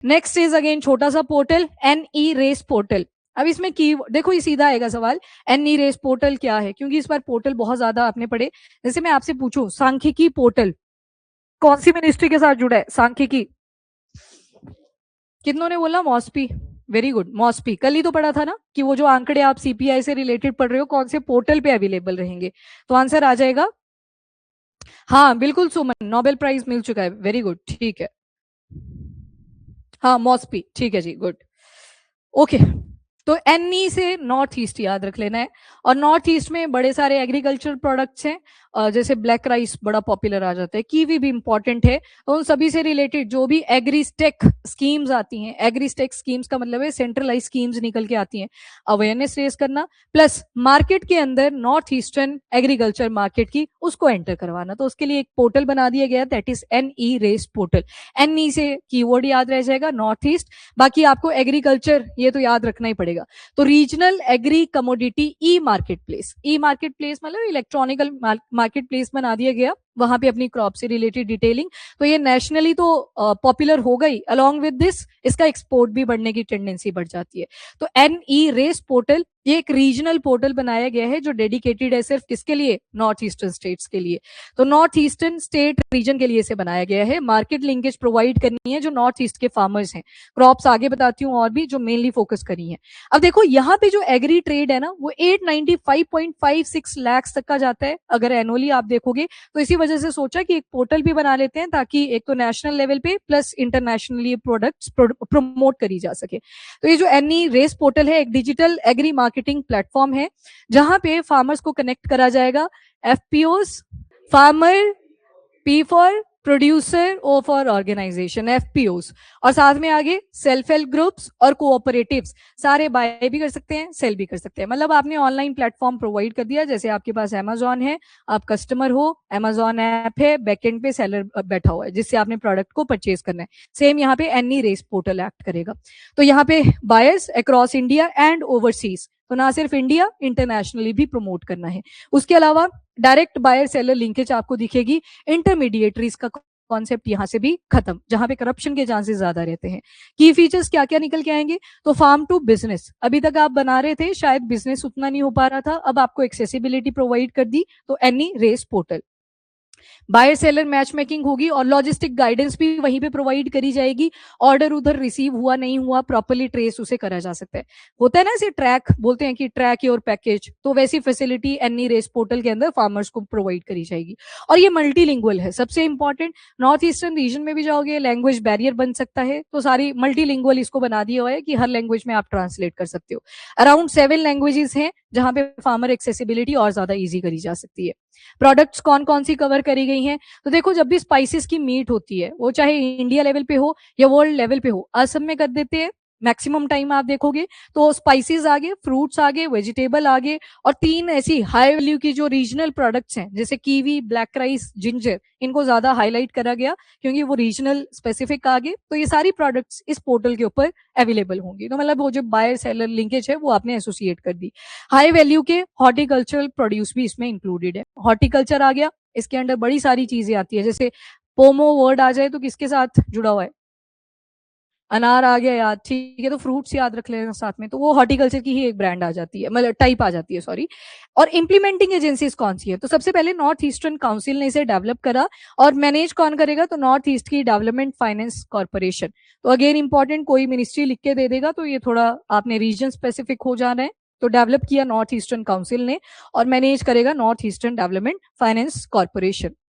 Next is again छोटा सा portal, NE race portal. अब इसमें की देखो, ये सीधा आएगा सवाल, एनई रेस पोर्टल क्या है, क्योंकि इस बार पोर्टल बहुत ज्यादा आपने पढ़े। जैसे मैं आपसे पूछूं सांख्यिकी पोर्टल कौन सी मिनिस्ट्री के साथ जुड़ा है, सांख्यिकी? कितनों ने बोला मॉस्पी? Very good, मॉस्पी। कल ही तो पढ़ा था ना कि वो जो आंकड़े आप सीपीआई से रिलेटेड पढ़ रहे हो कौन से पोर्टल पे अवेलेबल रहेंगे, तो आंसर आ जाएगा हाँ बिल्कुल सुमन, नोबेल प्राइज मिल चुका है, वेरी गुड, ठीक है। हाँ मॉस्पी, ठीक है जी, गुड, ओके। तो एनई से नॉर्थ ईस्ट याद रख लेना है। और नॉर्थ ईस्ट में बड़े सारे एग्रीकल्चर प्रोडक्ट्स हैं, जैसे ब्लैक राइस बड़ा पॉपुलर आ जाता है, कीवी भी इंपॉर्टेंट है। तो उन सभी से रिलेटेड जो भी एग्रीस्टेक स्कीम्स आती हैं, एग्रीस्टेक स्कीम्स का मतलब है सेंट्रलाइज स्कीम्स निकल के आती हैं, अवेयरनेस रेस करना, प्लस मार्केट के अंदर नॉर्थ ईस्टर्न एग्रीकल्चर मार्केट की उसको एंटर करवाना। तो उसके लिए एक पोर्टल बना दिया गया, that is NE race portal. NE से कीवर्ड याद रह जाएगा नॉर्थ ईस्ट, बाकी आपको एग्रीकल्चर ये तो याद रखना ही पड़ेगा। तो रीजनल एग्री कमोडिटी ई मार्केट प्लेस, ई मार्केट प्लेस मतलब इलेक्ट्रॉनिकल मार्केट प्लेस बना दिया गया, वहां पे अपनी क्रॉप से रिलेटेड डिटेलिंग। तो ये नेशनली तो पॉपुलर हो गई, अलोंग विद दिस इसका एक्सपोर्ट भी बढ़ने की टेंडेंसी बढ़ जाती है। तो एन ई रेस पोर्टल ये एक रीजनल पोर्टल बनाया गया है जो डेडिकेटेड है सिर्फ किसके लिए, नॉर्थ ईस्टर्न स्टेट्स के लिए। तो नॉर्थ ईस्टर्न स्टेट रीजन के लिए इसे बनाया गया है, मार्केट लिंकेज प्रोवाइड करनी है जो नॉर्थ ईस्ट के फार्मर्स हैं। क्रॉप्स आगे बताती हूँ और भी जो मेनली फोकस करी है। अब देखो यहाँ पे जो एग्री ट्रेड है ना वो 895.56 लाख तक का जाता है अगर एनुअली आप देखोगे। तो इसी वजह से सोचा कि एक पोर्टल भी बना लेते हैं ताकि एक तो नेशनल लेवल पे प्लस इंटरनेशनली प्रोडक्ट्स प्रमोट करी जा सके। तो ये जो एनी रेस पोर्टल है एक डिजिटल एग्री मार्केटिंग प्लेटफॉर्म है जहां पे फार्मर्स को कनेक्ट करा जाएगा, FPOs, farmer, P for producer, O for organization, FPOs, और साथ में आगे सेल्फ हेल्प ग्रुप्स और कोऑपरेटिव्स, सारे बाय भी कर सकते हैं सेल भी कर सकते हैं। मतलब आपने ऑनलाइन प्लेटफॉर्म प्रोवाइड कर दिया, जैसे आपके पास अमेजॉन है, आप कस्टमर हो, अमेजॉन ऐप है, बैकएंड पे सेलर बैठा हुआ है जिससे आपने प्रोडक्ट को परचेज करना है। सेम यहाँ पे एनी रेस पोर्टल एक्ट करेगा। तो यहाँ पे buyers across India and overseas, तो ना सिर्फ इंडिया, इंटरनेशनली भी प्रमोट करना है। उसके अलावा डायरेक्ट बायर सेलर लिंकेज आपको दिखेगी, इंटरमीडिएटरीज का कॉन्सेप्ट यहां से भी खत्म, जहां पे करप्शन के चांसेस ज्यादा रहते हैं। की फीचर्स क्या क्या निकल के आएंगे, तो फार्म टू बिजनेस, अभी तक आप बना रहे थे शायद बिजनेस उतना नहीं हो पा रहा था, अब आपको एक्सेसिबिलिटी प्रोवाइड कर दी, तो any race portal. Buyer seller match making होगी और लॉजिस्टिक गाइडेंस भी वहीं पे प्रोवाइड करी जाएगी, ऑर्डर उधर रिसीव हुआ नहीं हुआ प्रॉपर्ली ट्रेस उसे करा जा सकता है। होता है ना इसे ट्रैक बोलते हैं कि ट्रैक योर पैकेज, तो वैसी फैसिलिटी एनी रेस पोर्टल के अंदर फार्मर्स को प्रोवाइड करी जाएगी। और ये मल्टीलिंगुअल है, सबसे इंपॉर्टेंट, नॉर्थ ईस्टर्न रीजन में भी जाओगे लैंग्वेज बैरियर बन सकता है, तो सारी मल्टीलिंगुअल इसको बना दिया हुआ है कि हर लैंग्वेज में आप ट्रांसलेट कर सकते हो। अराउंड 7 लैंग्वेजेस हैं जहां पे फार्मर एक्सेसिबिलिटी और ज्यादा इजी करी जा सकती है। प्रोडक्ट्स कौन कौन सी कवर करी गई हैं, तो देखो जब भी स्पाइसेस की मीट होती है वो चाहे इंडिया लेवल पे हो या वर्ल्ड लेवल पे हो, असम में कर देते हैं मैक्सिमम टाइम आप देखोगे। तो स्पाइसेस आगे, फ्रूट्स आगे, वेजिटेबल आगे, और 3 ऐसी हाई वैल्यू की जो रीजनल प्रोडक्ट्स हैं जैसे कीवी, ब्लैक राइस, जिंजर, इनको ज्यादा हाईलाइट करा गया क्योंकि वो रीजनल स्पेसिफिक आगे। तो ये सारी प्रोडक्ट्स इस पोर्टल के ऊपर अवेलेबल होंगी। तो मतलब वो जो बायर सेलर लिंकेज है वो आपने एसोसिएट कर दी। हाई वैल्यू के हॉर्टिकल्चरल प्रोड्यूस भी इसमें इंक्लूडेड है। हॉर्टिकल्चर आ गया, इसके अंदर बड़ी सारी चीजें आती है, जैसे पोमो वर्ड आ जाए तो किसके साथ जुड़ा हुआ है, अनार आ गया याद, ठीक है, तो फ्रूट्स याद रख लेना साथ में, तो वो हॉर्टिकल्चर की ही एक ब्रांड आ जाती है, मतलब टाइप आ जाती है, सॉरी। और इंप्लीमेंटिंग एजेंसीज कौन सी है, तो सबसे पहले नॉर्थ ईस्टर्न काउंसिल ने इसे डेवलप करा, और मैनेज कौन करेगा, तो नॉर्थ ईस्ट की डेवलपमेंट फाइनेंस कॉर्पोरेशन। तो अगेन इंपॉर्टेंट, कोई मिनिस्ट्री लिख के दे देगा तो ये थोड़ा आपने रीजन स्पेसिफिक हो जाना है। तो डेवलप किया नॉर्थ ईस्टर्न काउंसिल ने और मैनेज करेगा north eastern development finance corporation.